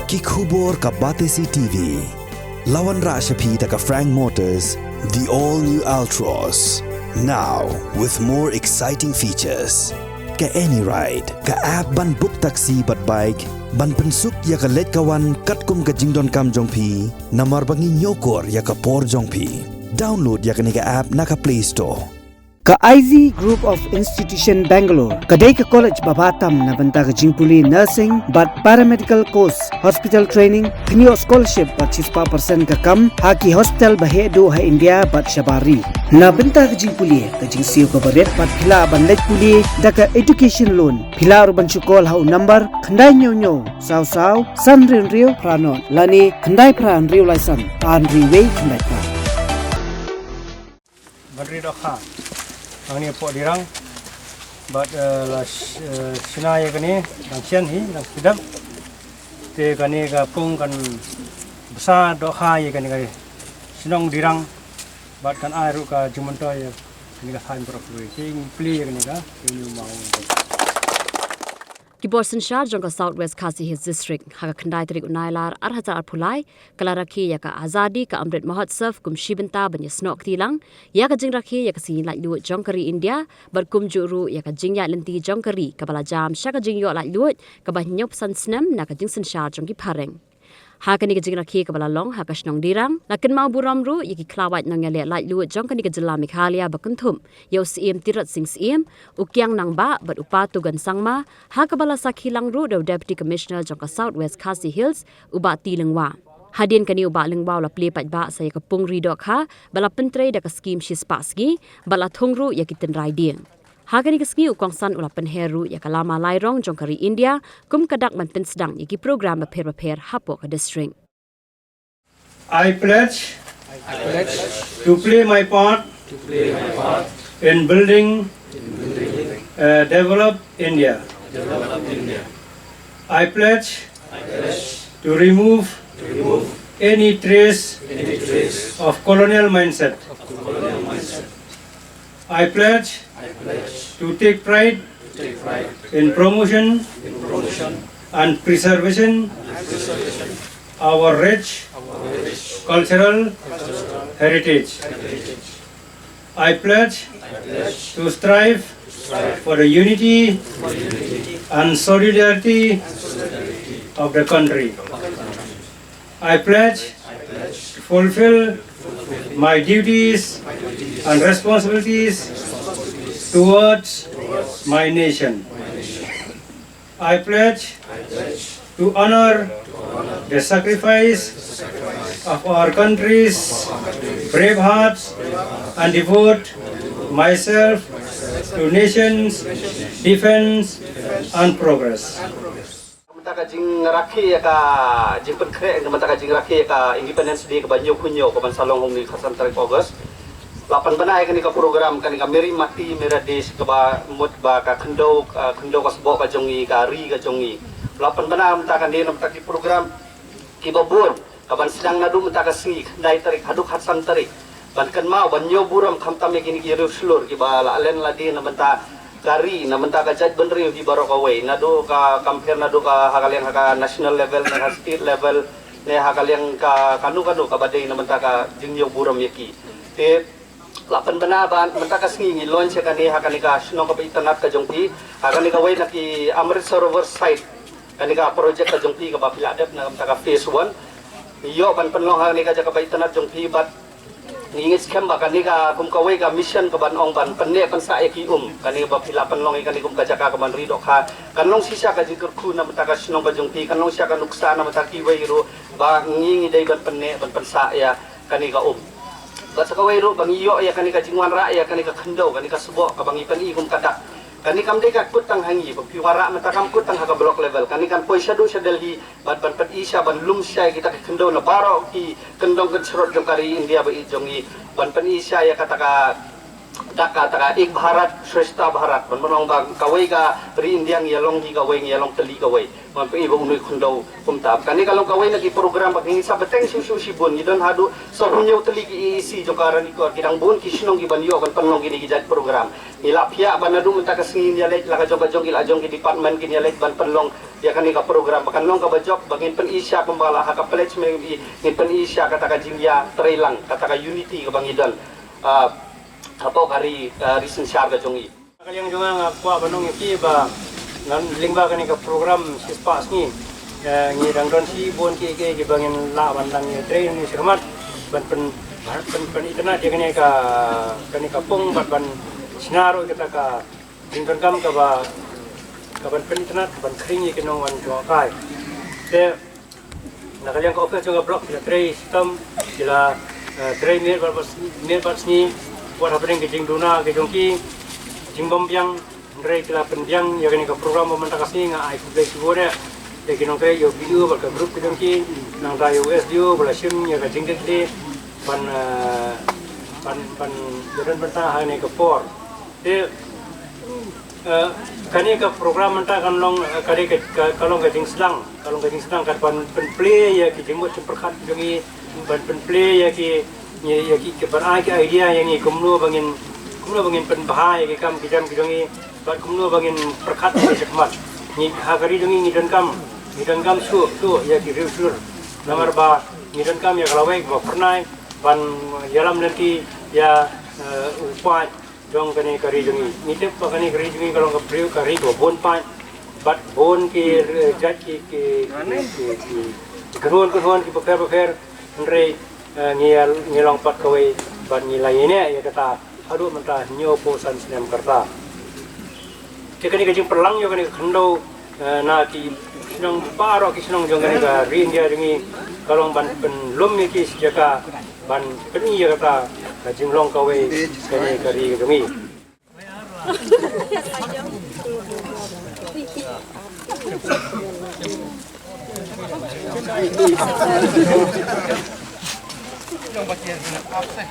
Kikubor ka Batesi TV. Lawan Rashapi taka Frank Motors, the all-new Altros. Now, with more exciting features. Ka any ride, ka app ban book taxi bat bike, ban pensuk ya ka let kawan katkum ka jingdon kam jongpi, namar bangi nyokor ya ka por jongpi. Download ya ka nika app naka Play Store. Ka IZ Group of Institution Bangalore, kadai ka college babatam na banta ka jingpuli nursing but paramedical course, hospital training, kniyo scholarship but 6% ka kam, haki hospital bahedo ha India but shabari. Na banta ka jingpuli, ka jingsiyo ka baret but pila ban Laitluid da ka education loan. Pila ban chukol hau number, kandai nyo saw san rio pranon, lani kandai pran rio laisan, an riway kandai pra. Bandri Rakhe. Ang ni po dirang, but sinaya kani ang siyan ang sidam. Te kani ka pung kan besar Rakhe kani sinong dirang, but kan aru ka jumontoy kani ka fine properly. Ting play kani ka yung mau. Kiborsan Shah jongka Southwest Khasi Hills District haga khandai tarik unailar arhatar pulai kala Rakhe ya ka azadi ka Amrit Mahotsav kum shibenta ban snok tilang ya ka jing Rakhe ya ka sin Laitluid jongkari India bar kum juru ya ka Jingïaid Lynti jongkari ka bala jam sha ka Jingïoh Laitluid ka ba nyop san Snem na ka jingsan Shah jongki pareng. Hakani ka jing Rakhe ka bala long haka shnong dirang lakin mau buram ru yaki klawat nang ya Laitluid jongkani ka jela Meghalaya bakunthum yo CM Tirat Singh CM ukyang nang ba bat upatu gan sangma haka bala sakhilang ru do Deputy Commissioner jongka Southwest Khasi Hills uba tilengwa. Hadin kani uba lengwa la plepat ba saya ka pungri dok ha bala pentre da ka scheme shispasgi bala thongru yaki tenrai ding. Hakani keski ukongsan ula penheru ya kalama lairong jongkari India kum kadak man pensdang yaki program beper hapo ka district. I pledge to play my part in building develop India. I pledge to remove any trace of colonial mindset. I pledge to take pride in promotion and preservation our rich cultural heritage. I pledge to strive for the unity and solidarity of the country. I pledge to fulfill my duties and responsibilities towards my nation. I pledge to honor the sacrifice of our country's brave hearts and devote myself to nation's defense and progress. Mataka jing Rakhe ka jing penkre mataka jing Rakhe ka Independence Day ka banyo kunyo ka bansalong hong ni kasan tarik August. Lapan banay kani ka program kani ka meri mati mera des ka ba mut ba ka khendo ka sbo ka jongi ka ri ka jongi. Lapan banay mataka ni mataki program ki babon ka ban sidang nadu mataka singi dai tarik haduk hatsan tarik. Ban kan mau banyo buram khamtam kini ki ruslur ki ba la len la di na menta kari na menta ka jaj benri ki baro ka way nadu ka compare nadu ka hakaliang ka national level na state level ne hakaliang ka kanu ka badai na menta ka Jingïoh buram yaki te lapan banaban menta ka singi launch ka ni hakani ka sno ka itanat ka jongpi hakani ka way na ki Amrit Sarovar site kani ka project ka jongpi ka ba piladap na menta ka phase 1 yo ban panlong hakani ka jaka ba itanat jongpi bat ingis kemba kani ka kum ka way ka mission ka ban ong ban penne pansa eki kani ba pila panlong kani kum ka jaka ka ban ridok ha kanlong sisa ka jikur khu na menta ka sno ka jongpi kanlong sia ka nuksa na menta ki way ro ba ngingi dai ban penne ban pansa ya kani ka Basa kawai ro bang iyo ya kani ka jingwan ra ya kani ka khendo kani ka subo ka bang ipan i kum kada kani kam de ka kutang hangi ba piwara mata kam kutang ha ka block level kani kan poisa do sa delhi ban pat isa ban lum sya kita ka khendo na baro ki kendong kan srot jongkari India ba i jongi ban pan isa ya kata ka taka ik Bharat Shrestha Bharat menong bang kawai ka ri Indiang yalong hi kawai yalong teli kawai man pe ibu unui khundau kumtab kani kalau kawai lagi program bang ini sabeteng susu sibun idon hadu so hunyo teli ki isi jokaran ikor kidang bun kisnong ki banyo kan penong kini kijat program ila pia banadu mentaka singin yalet laka jong ila jong ki department kini yalet ban penlong ya kan ka program kan long ka bajok bangin pen isya pembala haka pledge me ngin pen isya kata ka Jingïah trailang kata ka unity ka bang idon apa kari recent share ka jongi kaliang jonga ngakwa banong ki ba nan lingba kan ka program sispas ni ngi dang don si bon ki bangin la bandang ni train ni sermat ban pen internet dia kan ka pung ban sinaro kita ka tingkan kam ka ba ka ban internet ban kring ni kenong wan jo kai te na kaliang ka office jonga block ya train system ila train ni bas ni buat apa yang kejing duna kejongki jingbom yang ndrei kila pendiang ya kan ka program pemerintah kasih nga ai publish bore de kinong kay yo video bal ka group kejongki nang da US dio bala sim ya ka jingdet de pan jaran bentah ne ka por de kani ka program mentah kan long kali kalong ka jing sedang kan pan play ya ki jingmot perkhat jongi pan play ya ki keberai ke idea yang ni kumno bangin penbahaya ke kam kijam kijongi bat kumno bangin perkat ke sekmat ni hagari jongi ni dan kam su ya ki riusur nomor ba ni dan kam ya kalawai ba pernai ban yalam nanti ya upai jong kani kari jongi ni tep pa kani kari jongi kalau ka priu kari go bon pai bat bon ki jat ki keruan ki beker ndrei ngilong pat kawai ban nilai ini ya kata aduh mentah nyopo san Snem kerta jika ni kajing perlang yo kani khando na ki sinong paro ki sinong jong kani ka rin dia jengi kalong ban penlum ki sejaka ban peni ya kata kajing long kawai kani kari jengi yang bagian apa saya